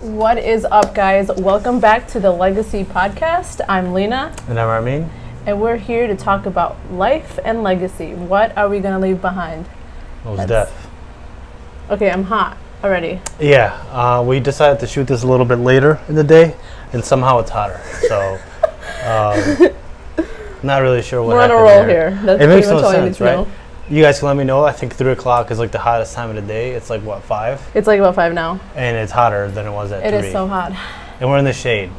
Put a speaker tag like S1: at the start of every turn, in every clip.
S1: What is up, guys? Welcome back to the Legacy Podcast. I'm Lena.
S2: And I'm Armin.
S1: And we're here to talk about life and legacy. What are we going to leave behind?
S2: Most death.
S1: Okay, I'm hot already.
S2: Yeah, we decided to shoot this a little bit later in the day, and somehow it's hotter. So, not really sure what happened.
S1: We're on a roll
S2: there.
S1: here. That's
S2: it makes no
S1: all
S2: sense, right? You guys can let me know. I think 3 o'clock is like the hottest time of the day. It's like, what, 5?
S1: It's like about 5 now.
S2: And it's hotter than it was at 3.
S1: It is so hot.
S2: And we're in the shade.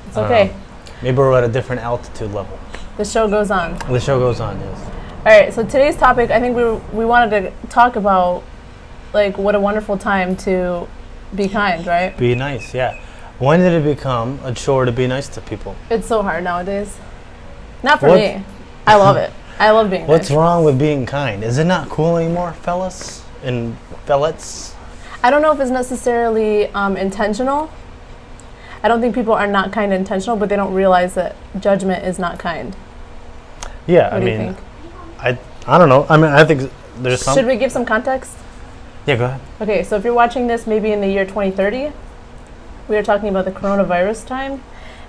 S1: It's okay.
S2: Maybe we're at a different altitude level.
S1: The show goes on.
S2: The show goes on, yes.
S1: All right, so today's topic, I think we wanted to talk about, like, what a wonderful time to be kind, right?
S2: Be nice, yeah. When did it become a chore to be nice to people?
S1: It's so hard nowadays. Not for me. I love it. I love being
S2: What's
S1: nice.
S2: wrong with being kind? Is it not cool anymore, fellas and fellets?
S1: I don't know if it's necessarily intentional. I don't think people are not kind intentional, but they don't realize that judgment is not kind.
S2: Yeah,
S1: What do you think?
S2: I don't know. I mean, I think there's some.
S1: Should we give some context?
S2: Yeah, go ahead.
S1: Okay, so if you're watching this maybe in the year 2030, we are talking about the coronavirus time.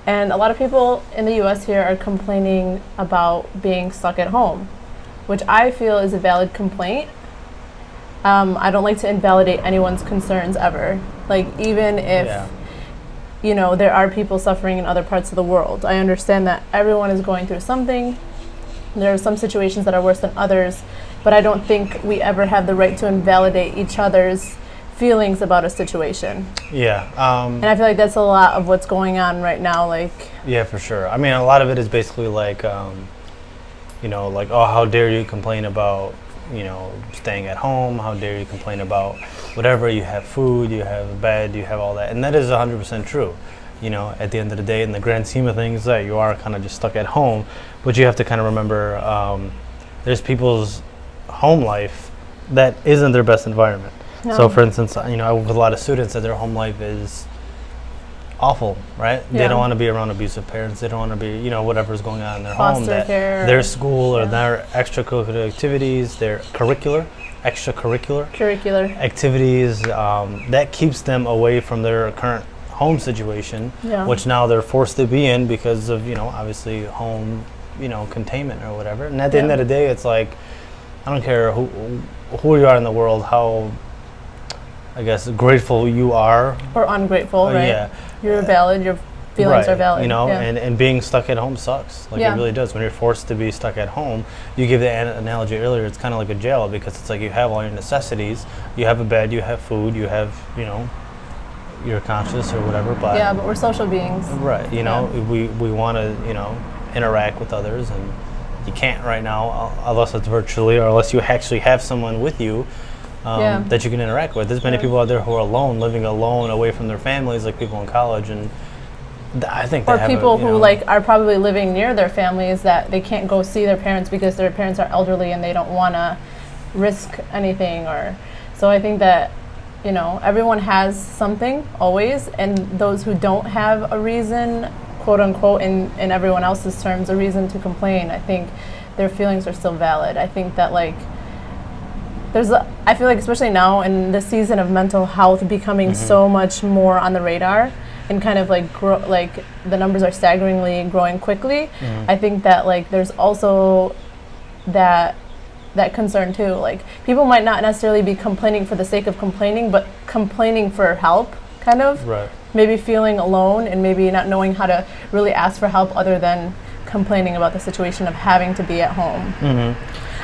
S1: And a lot of people in the U.S. here are complaining about being stuck at home, which I feel is a valid complaint. I don't like to invalidate anyone's concerns ever. Like, even if, you know, there are people suffering in other parts of the world. I understand that everyone is going through something. There are some situations that are worse than others, but I don't think we ever have the right to invalidate each other's feelings about a situation.
S2: Yeah.
S1: And I feel like that's a lot of what's going on right now. Like,
S2: yeah, for sure. I mean, a lot of it is basically like, you know, like, oh, how dare you complain about, you know, staying at home? How dare you complain about whatever? You have food, you have a bed, you have all that. And that is 100% true. You know, at the end of the day, in the grand scheme of things, that you are kind of just stuck at home. But you have to kind of remember there's people's home life that isn't their best environment. No. So, for instance, you know, I work with a lot of students that their home life is awful, right? Yeah. They don't want to be around abusive parents. They don't want to be, you know, whatever's going on in their home. That their school or their extracurricular activities, their extracurricular activities, that keeps them away from their current home situation, which now they're forced to be in because of, you know, obviously home, you know, containment or whatever. And at the end of the day, it's like, I don't care who you are in the world, how, I guess, grateful you are. Or ungrateful,
S1: right? Yeah. You're valid, your feelings are valid.
S2: You know, and being stuck at home sucks. Like, it really does. When you're forced to be stuck at home, you give the analogy earlier, it's kind of like a jail because it's like you have all your necessities, you have a bed, you have food, you have, you know, you're conscious or whatever. But
S1: but we're social beings.
S2: Right, you know, we want to, you know, interact with others, and you can't right now unless it's virtually or unless you actually have someone with you that you can interact with. There's many people out there who are alone, living alone away from their families, like people in college, and I think
S1: or people who like are probably living near their families that they can't go see their parents because their parents are elderly and they don't want to risk anything. Or so I think that, you know, everyone has something always, and those who don't have a reason, quote unquote, in everyone else's terms, a reason to complain, I think their feelings are still valid. I think that, like, I feel like especially now in the season of mental health becoming so much more on the radar and kind of like the numbers are staggeringly growing quickly. I think that, like, there's also that concern too. Like, people might not necessarily be complaining for the sake of complaining, but complaining for help, kind of.
S2: Right.
S1: Maybe feeling alone and maybe not knowing how to really ask for help other than complaining about the situation of having to be at home.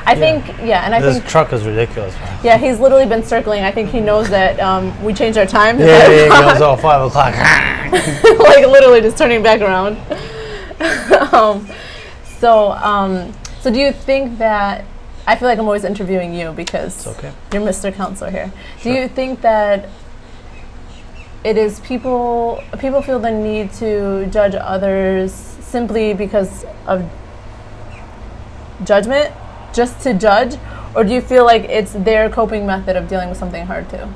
S1: I think, and I think...
S2: This truck is ridiculous.
S1: Yeah, he's literally been circling. I think he knows that we changed our time.
S2: He goes all 5 o'clock.
S1: Like, literally just turning back around. So do you think that... I feel like I'm always interviewing you because you're Mr. Counselor here. Sure. Do you think that it is people feel the need to judge others simply because of judgment, just to judge, or do you feel like it's their coping method of dealing with something hard too?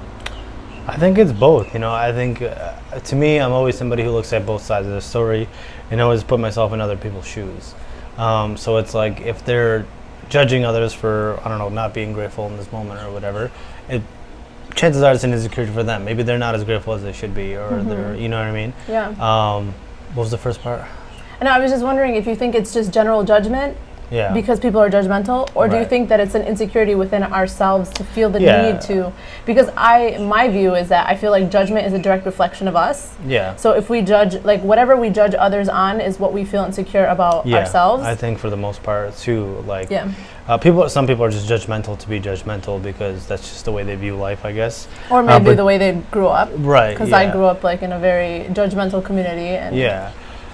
S2: I think it's both. You know, I think to me, I'm always somebody who looks at both sides of the story and always put myself in other people's shoes. So it's like if they're judging others for, I don't know, not being grateful in this moment or whatever, chances are it's an insecurity for them. Maybe they're not as grateful as they should be, or they're, you know what I mean?
S1: Yeah.
S2: What was the first part?
S1: And I was just wondering if you think it's just general judgment because people are judgmental, or do you think that it's an insecurity within ourselves to feel the need to? Because my view is that I feel like judgment is a direct reflection of us.
S2: Yeah.
S1: So if we judge, like whatever we judge others on is what we feel insecure about ourselves.
S2: I think for the most part too, like some people are just judgmental to be judgmental because that's just the way they view life, I guess.
S1: Or maybe the way they grew up.
S2: Right.
S1: Because I grew up like in a very judgmental community and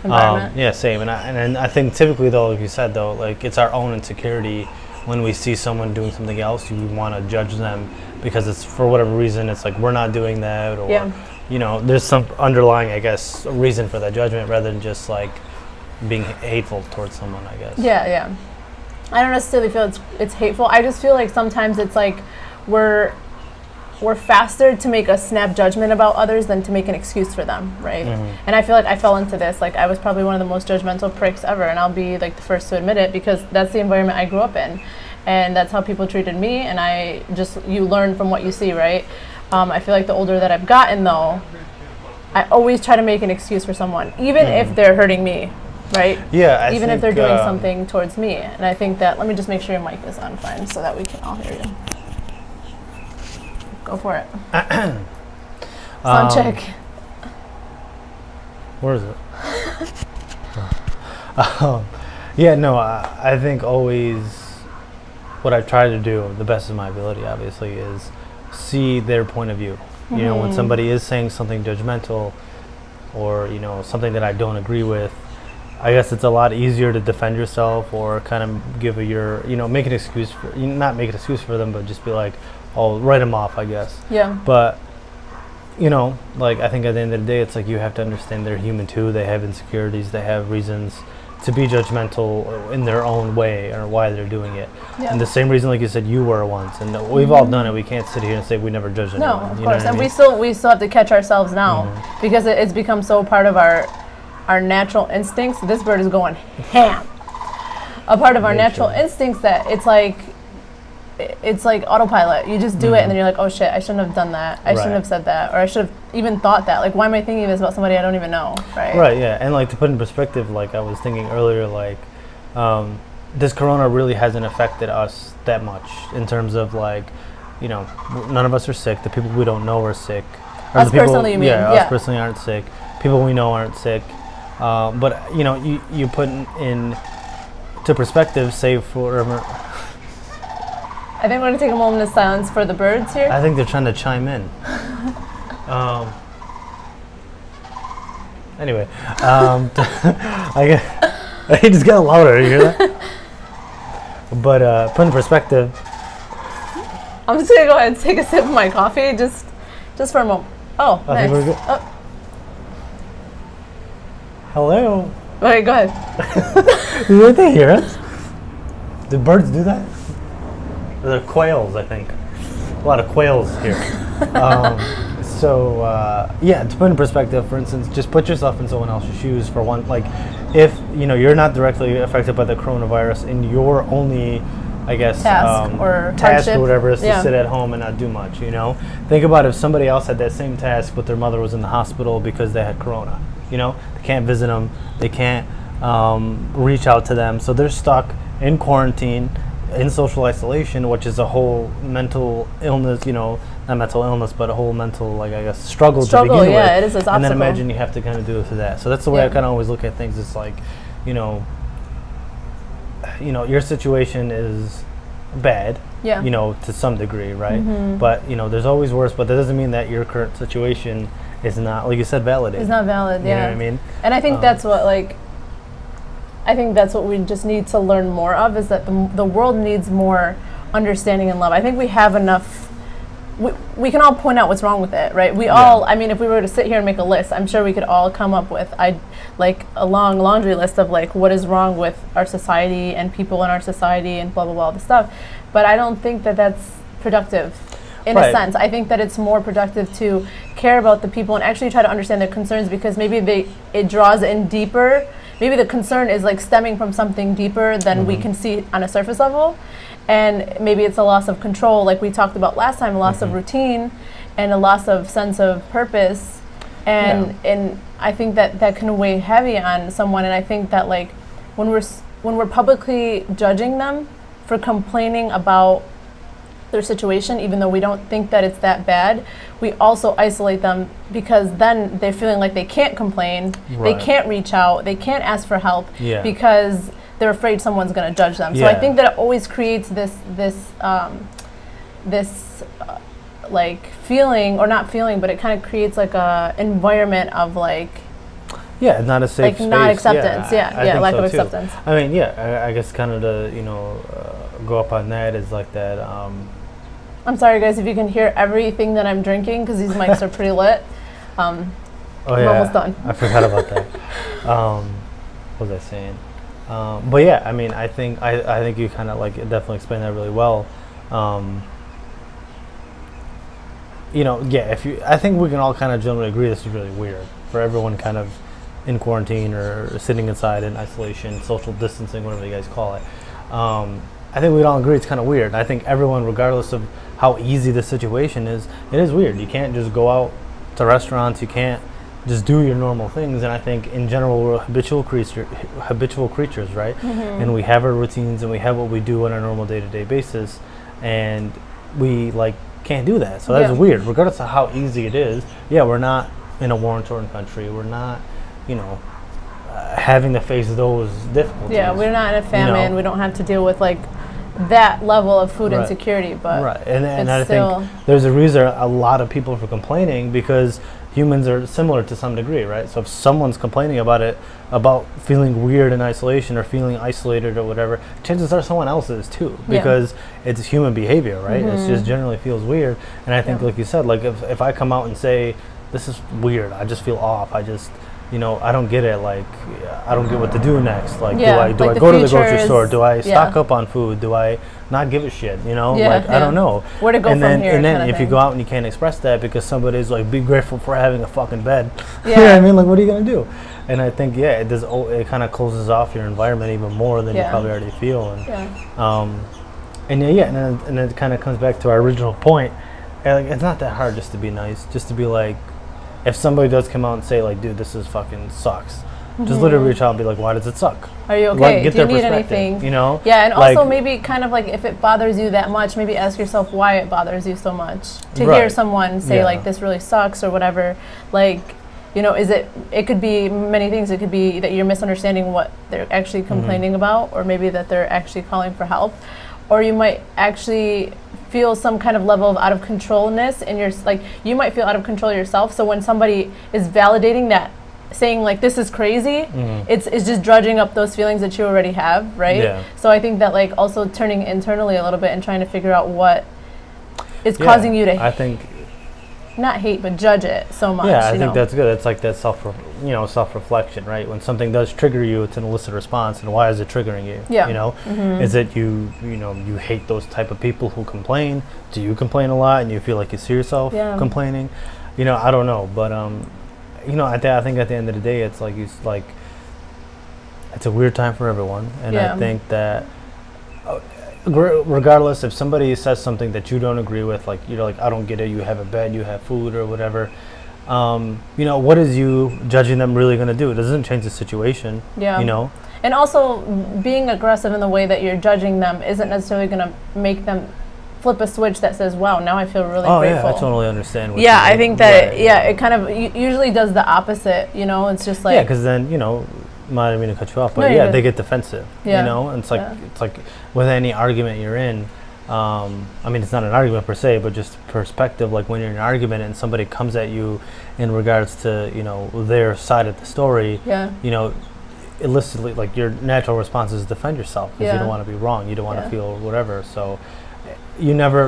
S1: environment.
S2: Same. And I think typically though, like you said though, like it's our own insecurity when we see someone doing something else, we want to judge them because it's for whatever reason, it's like we're not doing that, or you know, there's some underlying, I guess, reason for that judgment rather than just like being hateful towards someone, I guess.
S1: Yeah. I don't necessarily feel it's hateful. I just feel like sometimes it's like we're faster to make a snap judgment about others than to make an excuse for them, right? And I feel like I fell into this. Like I was probably one of the most judgmental pricks ever, and I'll be like the first to admit it because that's the environment I grew up in, and that's how people treated me. And you learn from what you see, right? I feel like the older that I've gotten, though, I always try to make an excuse for someone, even if they're hurting me, right?
S2: Yeah.
S1: Even if they're doing something towards me. And I think that, let me just make sure your mic is on fine so that we can all hear you. Go for it. Sound check.
S2: Where is it? I think always what I try to do, the best of my ability, obviously, is see their point of view. You know, when somebody is saying something judgmental or, you know, something that I don't agree with, I guess it's a lot easier to defend yourself or kind of give make an excuse for, not make an excuse for them, but just be like, oh, write them off, I guess.
S1: Yeah.
S2: But, you know, like I think at the end of the day, it's like you have to understand they're human too. They have insecurities. They have reasons to be judgmental in their own way or why they're doing it. Yeah. And the same reason, like you said, you were once. And we've all done it. We can't sit here and say we never judge anyone.
S1: No, of course. And we still have to catch ourselves now because it's become so part of our natural instincts. This bird is going ham. A part of our natural instincts that it's like autopilot. You just do it and then you're like, oh shit, I shouldn't have done that. I shouldn't have said that. Or I should have even thought that. Like, why am I thinking this about somebody I don't even know, right?
S2: Right, yeah. And like to put in perspective, like I was thinking earlier, like this corona really hasn't affected us that much in terms of like, you know, none of us are sick. The people we don't know are sick.
S1: Us personally, you mean?
S2: Yeah, us personally aren't sick. People we know aren't sick. But, you know, you put in to perspective, say for...
S1: I think we're going to take a moment of silence for the birds here.
S2: I think they're trying to chime in. Anyway, he just got louder, you hear that? But put in perspective.
S1: I'm just going to go ahead and take a sip of my coffee just for a moment. Oh,
S2: I
S1: nice.
S2: think we're good.
S1: Oh.
S2: Hello.
S1: Okay, go ahead.
S2: Did they hear us? Did birds do that? They're quails, I think. A lot of quails here. To put in perspective, for instance, just put yourself in someone else's shoes for one. Like, if you know you're not directly affected by the coronavirus, and your only, I guess,
S1: task
S2: or whatever is to sit at home and not do much. You know, think about if somebody else had that same task, but their mother was in the hospital because they had corona. You know, they can't visit them. They can't reach out to them, so they're stuck in quarantine, in social isolation, which is a whole mental illness, you know, not mental illness, but a whole mental, like, I guess, struggle to begin with.
S1: Yeah, it is. It's
S2: and then
S1: obstacle.
S2: imagine you have to kind of do it to that. So that's the way I kind of always look at things. It's like, you know, your situation is bad, you know, to some degree, right? But, you know, there's always worse, but that doesn't mean that your current situation is not, like you said, validated.
S1: It's not valid,
S2: You know what I mean?
S1: And I think that's what, like, I think that's what we just need to learn more of, is that the world needs more understanding and love. I think we have enough. We can all point out what's wrong with it, right? We all, I mean, if we were to sit here and make a list, I'm sure we could all come up with like a long laundry list of like what is wrong with our society and people in our society and blah, blah, blah, all this stuff. But I don't think that that's productive in a sense. I think that it's more productive to care about the people and actually try to understand their concerns, because maybe it draws in deeper. Maybe the concern is like stemming from something deeper than we can see on a surface level. and maybe it's a loss of control, like we talked about last time, a loss of routine and a loss of sense of purpose. And I think that can weigh heavy on someone. And I think that like when we're publicly judging them for complaining about their situation, even though we don't think that it's that bad, we also isolate them, because then they're feeling like they can't complain, they can't reach out, they can't ask for help, because they're afraid someone's going to judge them. So I think that it always creates this like feeling, or not feeling, but it kind of creates like a environment of like
S2: not a safe space.
S1: Not acceptance. Lack of
S2: too.
S1: acceptance.
S2: I mean, I guess kind of to go up on that is like that.
S1: I'm sorry guys if you can hear everything that I'm drinking, because these mics are pretty lit. I'm almost done.
S2: I forgot about that. What was I saying? But yeah, I mean, I think you kind of like definitely explained that really well. I think we can all kind of generally agree this is really weird for everyone kind of in quarantine or sitting inside in isolation, social distancing, whatever you guys call it. I think we'd all agree it's kind of weird. I think everyone, regardless of how easy the situation is, it is weird. You can't just go out to restaurants. You can't just do your normal things. And I think in general we're habitual creatures, right? And we have our routines and we have what we do on a normal day-to-day basis, and we like can't do that. So that's weird, regardless of how easy it is. We're not in a war-torn country. We're not, having to face those difficulties.
S1: We're not in a famine. We don't have to deal with like that level of food insecurity. But
S2: and I think there's a reason a lot of people are complaining, because humans are similar to some degree, right? So if someone's complaining about feeling weird in isolation or feeling isolated or whatever, chances are someone else is too, because it's human behavior, right? It just generally feels weird. And I think, like you said, like if I come out and say, this is weird, I just feel off, I just, I don't get it, like, I don't get what to do next. Like, do I go to the grocery store? Do I stock up on food? Do I not give a shit, I don't know.
S1: Where to go from here?
S2: And then if you go out and you can't express that because somebody's like, be grateful for having a fucking bed. You know what I mean? Like, what are you going to do? And I think, it does. It kind of closes off your environment even more than you probably already feel. And, and then it kind of comes back to our original point. And, like, it's not that hard just to be nice, just to be like, if somebody does come out and say, like, dude, this is fucking sucks, just literally reach out and be like, why does it suck?
S1: Are you okay?
S2: Like, get
S1: Do you
S2: their
S1: need
S2: perspective,
S1: anything?
S2: Yeah,
S1: and also maybe kind of like if it bothers you that much, maybe ask yourself why it bothers you so much. To hear someone say like, this really sucks or whatever, like, it could be many things. It could be that you're misunderstanding what they're actually complaining about, or maybe that they're actually calling for help. Or you might actually feel some kind of level of out of controlness in your, like, you might feel out of control yourself. So when somebody is validating that, saying like, this is crazy, it's just drudging up those feelings that you already have, right? So I think that like also turning internally a little bit and trying to figure out what is causing you to,
S2: I think,
S1: not hate, but judge it so much.
S2: I think that's good. It's like that self-reflection, right? When something does trigger you, it's an illicit response, and why is it triggering you? Is it you hate those type of people who complain? Do you complain a lot and you feel like you see yourself complaining? I don't know, but I think at the end of the day, it's like it's a weird time for everyone, and I think that regardless, if somebody says something that you don't agree with, like, like, I don't get it, you have a bed, you have food or whatever, what is you judging them really going to do? It doesn't change the situation. And
S1: also being aggressive in the way that you're judging them isn't necessarily going to make them flip a switch that says, wow, now I feel really grateful.
S2: I totally understand.
S1: I think that it kind of usually does the opposite. It's just like,
S2: because then I didn't mean to cut you off, but they get defensive. And it's like with any argument you're in. I mean, it's not an argument per se, but just perspective. Like when you're in an argument and somebody comes at you in regards to their side of the story. Illicitly, like your natural response is defend yourself because you don't want to be wrong. You don't want to feel whatever. So you never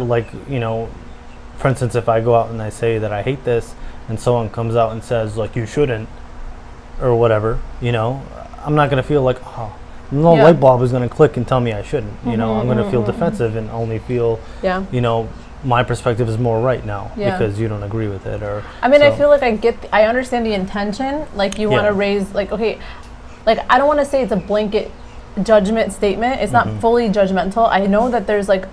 S2: for instance, if I go out and I say that I hate this, and someone comes out and says like you shouldn't, or whatever, I'm not going to feel like, light bulb is going to click and tell me I shouldn't. I'm going to feel defensive and only feel, my perspective is more right now because you don't agree with it. Or
S1: I mean, I feel like I understand the intention. Like you want to raise, like, okay, like I don't want to say it's a blanket judgment statement. It's not fully judgmental. I know that there's like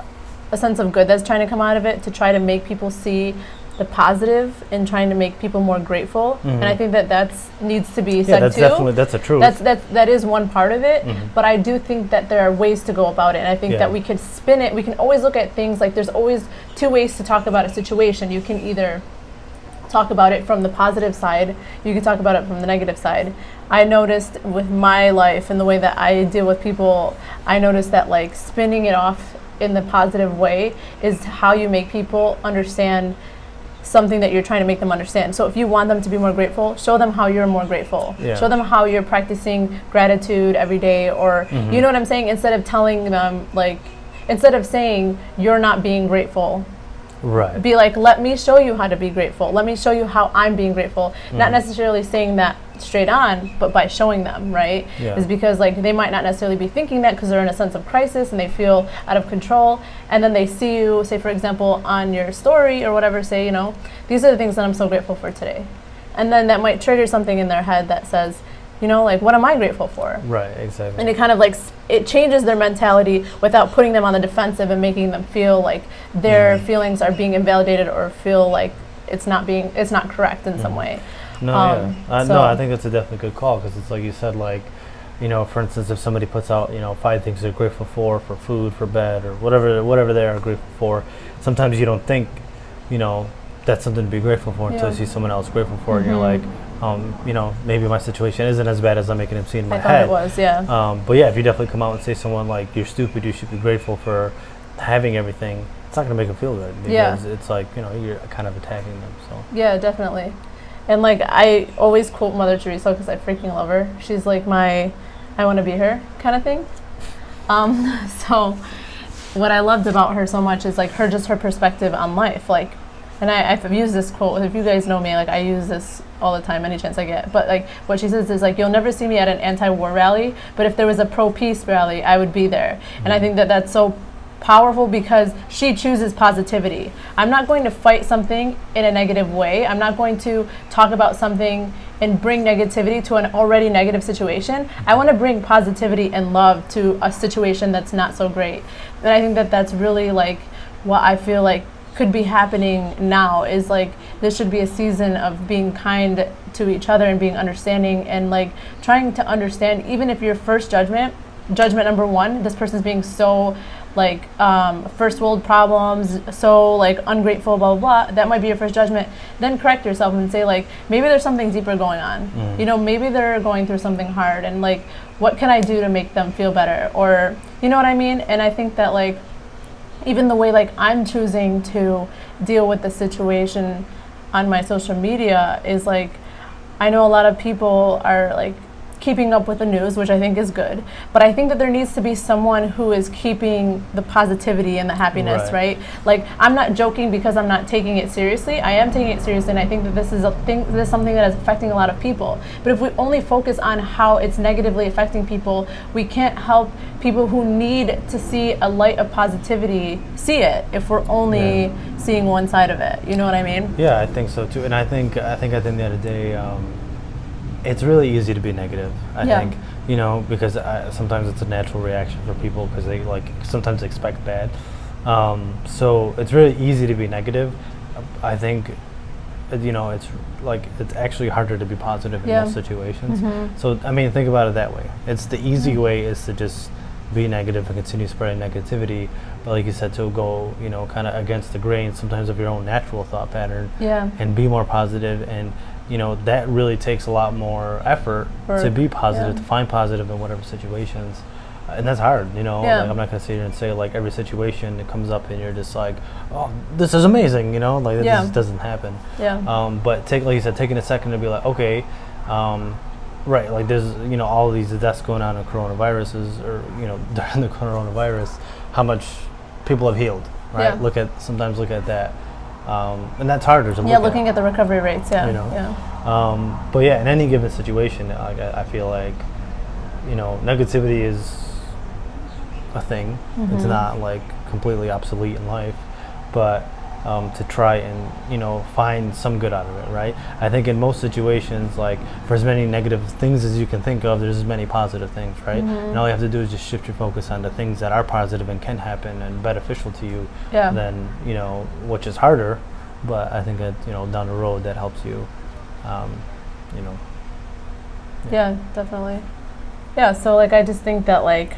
S1: a sense of good that's trying to come out of it to try to make people see the positive and trying to make people more grateful. And I think that needs to be said
S2: that's
S1: too.
S2: Definitely, that's a truth.
S1: That is one part of it, but I do think that there are ways to go about it, and I think that we could spin it. We can always look at things like there's always two ways to talk about a situation. You can either talk about it from the positive side, you can talk about it from the negative side. I noticed with my life and the way that I deal with people, I noticed that like spinning it off in the positive way is how you make people understand something that you're trying to make them understand. So if you want them to be more grateful, show them how you're more grateful. Show them how you're practicing gratitude every day, or you know what I'm saying? Instead of telling them, like, instead of saying you're not being grateful, be like, let me show you how to be grateful. Let me show you how I'm being grateful. Not necessarily saying that straight on, but by showing them, right? Is because like they might not necessarily be thinking that because they're in a sense of crisis and they feel out of control, and then they see you, say for example on your story or whatever, say, you know, these are the things that I'm so grateful for today, and then that might trigger something in their head that says, you know, like, what am I grateful for?
S2: Right, exactly.
S1: And it kind of like it changes their mentality without putting them on the defensive and making them feel like their feelings are being invalidated or feel like it's not correct in some way.
S2: No, no, I think that's a definitely good call, because it's like you said, like, you know, for instance, if somebody puts out, you know, 5 things they're grateful for food, for bed, or whatever they are grateful for, sometimes you don't think, you know, that's something to be grateful for until you see someone else grateful for it, and you're like, you know, maybe my situation isn't as bad as I'm making it seem in my head.
S1: I thought it was,
S2: but yeah, if you definitely come out and say someone like, you're stupid, you should be grateful for having everything, it's not going to make them feel good, because it's like, you know, you're kind of attacking them. So
S1: yeah, definitely. And like I always quote Mother Teresa because I freaking love her. She's like my I want to be her kind of thing. So what I loved about her so much is like her perspective on life. Like, and I've used this quote. If you guys know me, like I use this all the time, any chance I get. But like what she says is like, you'll never see me at an anti-war rally, but if there was a pro-peace rally, I would be there. And I think that that's so powerful because she chooses positivity. I'm not going to fight something in a negative way. I'm not going to talk about something and bring negativity to an already negative situation. I want to bring positivity and love to a situation that's not so great. And I think that that's really like what I feel like could be happening now, is like this should be a season of being kind to each other and being understanding, and like trying to understand, even if your first judgment number one, this person's being so like first world problems, so like ungrateful, blah, blah, blah, that might be your first judgment. Then correct yourself and say like, maybe there's something deeper going on. You know, maybe they're going through something hard, and like, what can I do to make them feel better? Or, you know what I mean? And I think that like, even the way like I'm choosing to deal with the situation on my social media is like, I know a lot of people are like keeping up with the news, which I think is good, but I think that there needs to be someone who is keeping the positivity and the happiness, right? Like, I'm not joking because I'm not taking it seriously. I am taking it seriously, and I think that this is something that is affecting a lot of people. But if we only focus on how it's negatively affecting people, we can't help people who need to see a light of positivity see it if we're only seeing one side of it. You know what I mean?
S2: Yeah, I think so too. And I think at the end of the day, it's really easy to be negative, I think, you know, because sometimes it's a natural reaction for people because they like sometimes expect bad. So it's really easy to be negative. I think, you know, it's actually harder to be positive in most situations. So, I mean, think about it that way. It's the easy way is to just be negative and continue spreading negativity. But like you said, to go, you know, kind of against the grain sometimes of your own natural thought pattern and be more positive. And you know, that really takes a lot more effort to be positive, to find positive in whatever situations. And that's hard, you know. Like, I'm not going to sit here and say, like, every situation that comes up and you're just like, oh, this is amazing, you know. Like, that just doesn't happen. But like you said, taking a second to be like, okay, right, like there's, you know, all of these deaths going on in coronaviruses, or, you know, during the coronavirus, how much people have healed, right? Sometimes look at that. And that's harder to look at.
S1: Looking at the recovery rates,
S2: you know? But yeah, in any given situation, I feel like, you know, negativity is a thing. It's not like completely obsolete in life, but to try and, you know, find some good out of it, right? I think in most situations, like, for as many negative things as you can think of, there's as many positive things, right? And all you have to do is just shift your focus on the things that are positive and can happen and beneficial to you, then, you know, which is harder, but I think that, you know, down the road that helps you, you know.
S1: Yeah, definitely. Yeah, so like I just think that like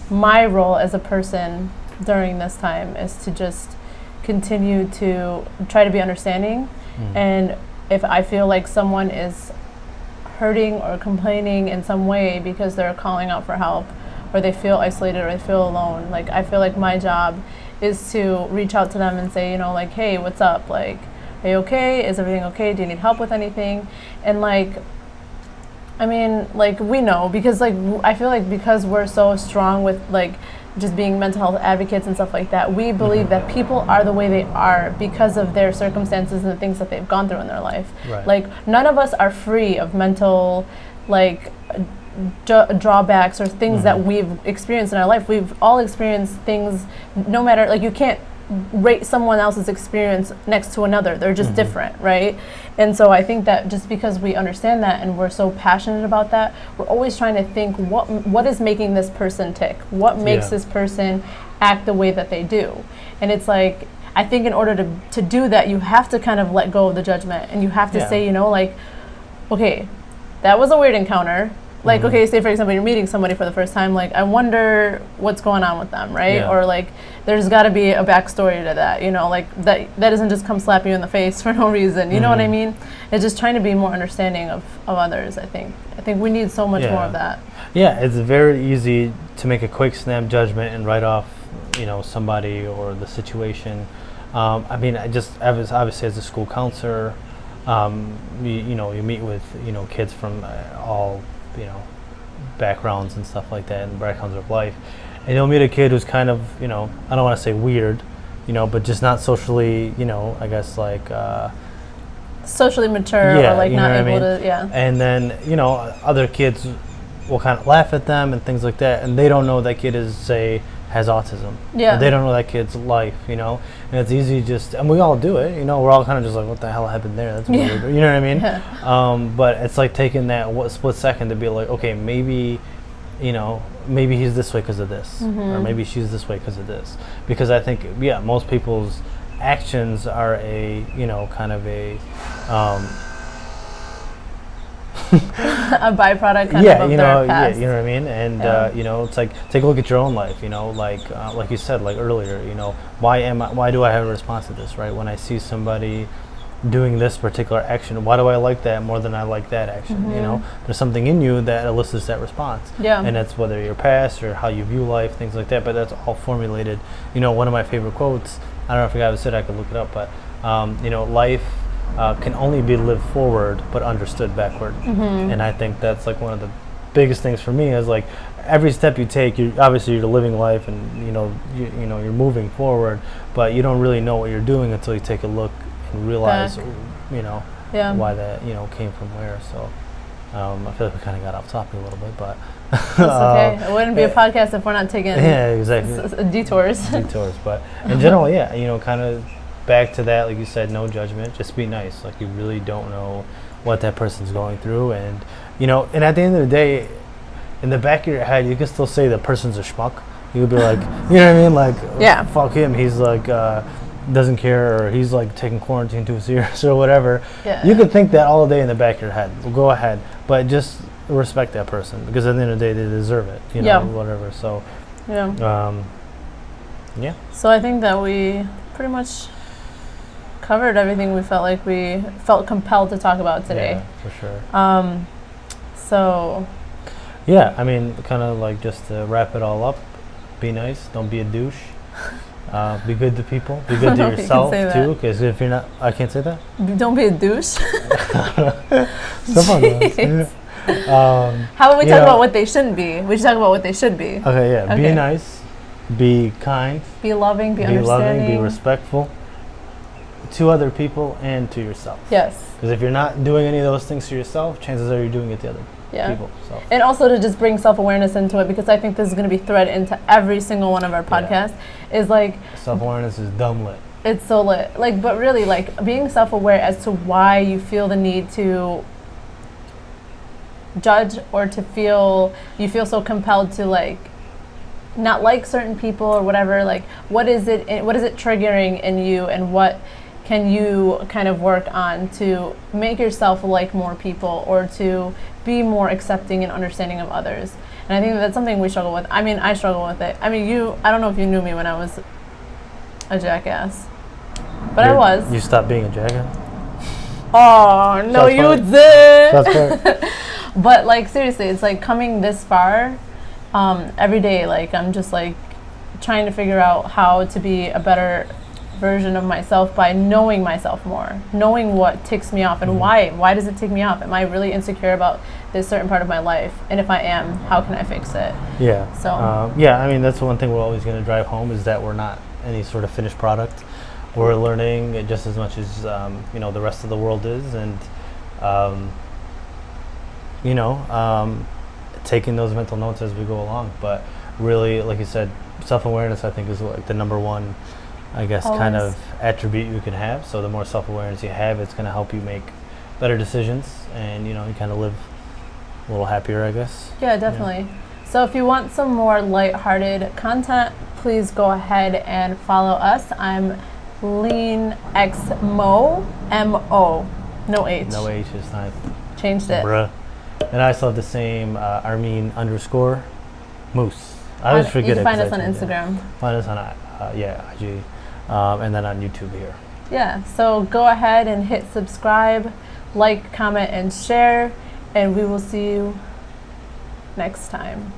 S1: my role as a person during this time is to just continue to try to be understanding, and if I feel like someone is hurting or complaining in some way because they're calling out for help, or they feel isolated or they feel alone, like I feel like my job is to reach out to them and say, you know, like, hey, what's up? Like, are you okay? Is everything okay? Do you need help with anything? And like, I mean, like, we know, because like I feel like because we're so strong with like just being mental health advocates and stuff like that, we believe that people are the way they are because of their circumstances and the things that they've gone through in their life. Like, none of us are free of mental, like, drawbacks or things that we've experienced in our life. We've all experienced things, no matter, like, you can't rate someone else's experience next to another. They're just different, right? And so I think that just because we understand that and we're so passionate about that, we're always trying to think, what is making this person tick? What makes this person act the way that they do? And it's like, I think in order to do that, you have to kind of let go of the judgment, and you have to say, you know, like, okay, that was a weird encounter. Like, okay, say for example, you're meeting somebody for the first time, like, I wonder what's going on with them, right? Or like, there's got to be a backstory to that, you know, like that doesn't just come slap you in the face for no reason, you know what I mean? It's just trying to be more understanding of others, I think. I think we need so much more of that. Yeah,
S2: it's very easy to make a quick snap judgment and write off, you know, somebody or the situation. I mean, I just, obviously as a school counselor, you know, you meet with, you know, kids from all, you know, backgrounds and stuff like that, and backgrounds of life, and you'll meet a kid who's kind of, you know, I don't want to say weird, you know, but just not socially, you know, I guess like
S1: socially mature, or like not able to,
S2: and then, you know, other kids will kind of laugh at them and things like that, and they don't know that kid is, say, has autism. Or they don't know that kid's life, you know, and it's easy just, and we all do it, you know, we're all kind of just like, what the hell happened there? That's weird, you know what I mean? But it's like taking that split second to be like, okay, maybe, you know, maybe he's this way because of this, or maybe she's this way because of this. Because I think, most people's actions are a, you know, kind of a
S1: a byproduct kind of
S2: you
S1: their
S2: know,
S1: past.
S2: you know what I mean? And you know, it's like, take a look at your own life, you know, like you said, like earlier, you know, why do I have a response to this, right? When I see somebody doing this particular action, why do I like that more than I like that action? You know, there's something in you that elicits that response. And that's whether your past or how you view life, things like that, but that's all formulated. You know, one of my favorite quotes, I don't know if I ever said, I could look it up, but you know, life can only be lived forward but understood backward. And I think that's like one of the biggest things for me, is like every step you take, you're living life, and you know you're moving forward, but you don't really know what you're doing until you take a look and realize you know why that, you know, came from where. So I feel like we kind of got off topic a little bit, but
S1: it's okay. It wouldn't be a podcast if we're not taking detours.
S2: But in general, you know, kind of back to that, like you said, no judgment, just be nice. Like, you really don't know what that person's going through, and you know, and at the end of the day, in the back of your head, you can still say the person's a schmuck. You could be like, you know what I mean, like, fuck him, he's like doesn't care, or he's like taking quarantine too serious or whatever. You could think that all day in the back of your head. Well, go ahead, but just respect that person, because at the end of the day, they deserve it, you know, whatever. So
S1: so I think that we pretty much covered everything we felt compelled to talk about today.
S2: For sure.
S1: So
S2: I mean, kind of like, just to wrap it all up, be nice, don't be a douche. Be good to people, be good to yourself too, because if you're not, I can't say that?
S1: Don't be a douche. How about we talk about what they shouldn't be? We should talk about what they should be.
S2: Okay, be nice, be kind,
S1: be loving, be understanding,
S2: be respectful to other people and to yourself.
S1: Yes.
S2: Because if you're not doing any of those things to yourself, chances are you're doing it to other people. So.
S1: And also to just bring self-awareness into it, because I think this is going to be thread into every single one of our podcasts, is like,
S2: self-awareness is dumb lit.
S1: It's so lit. Like, but really, like, being self-aware as to why you feel the need to judge, or to feel, you feel so compelled to, like, not like certain people or whatever. Like, what is it triggering in you, and what can you kind of work on to make yourself like more people, or to be more accepting and understanding of others? And I think that's something we struggle with. I mean, I struggle with it. I mean, I don't know if you knew me when I was a jackass, but I was.
S2: You stopped being a jackass?
S1: Oh, no,
S2: Shots
S1: you
S2: fired.
S1: did.
S2: Shots fired.
S1: But, like, seriously, it's like coming this far every day. Like, I'm just, like, trying to figure out how to be a better version of myself by knowing myself more, knowing what ticks me off, and why does it tick me off? Am I really insecure about this certain part of my life? And if I am, how can I fix it?
S2: Yeah.
S1: So
S2: yeah, I mean, that's the one thing we're always going to drive home, is that we're not any sort of finished product. We're learning just as much as you know, the rest of the world is, and you know, taking those mental notes as we go along. But really, like you said, self-awareness, I think, is like the number one, I guess, kind
S1: Always.
S2: of attribute you can have. So the more self-awareness you have, it's going to help you make better decisions, and you know, you kind of live a little happier, I guess.
S1: yeah, definitely. So if you want some more lighthearted content, please go ahead and follow us. I'm Lean X Mo, M-O, no H.
S2: No H this time.
S1: Changed it.
S2: Bruh. And I still have the same Armin _ Moose. I always forget it.
S1: You can find
S2: 'cause
S1: us on
S2: I changed it.
S1: Instagram.
S2: Find us on IG, and then on YouTube here.
S1: Yeah, so go ahead and hit subscribe, like, comment, and share, and we will see you next time.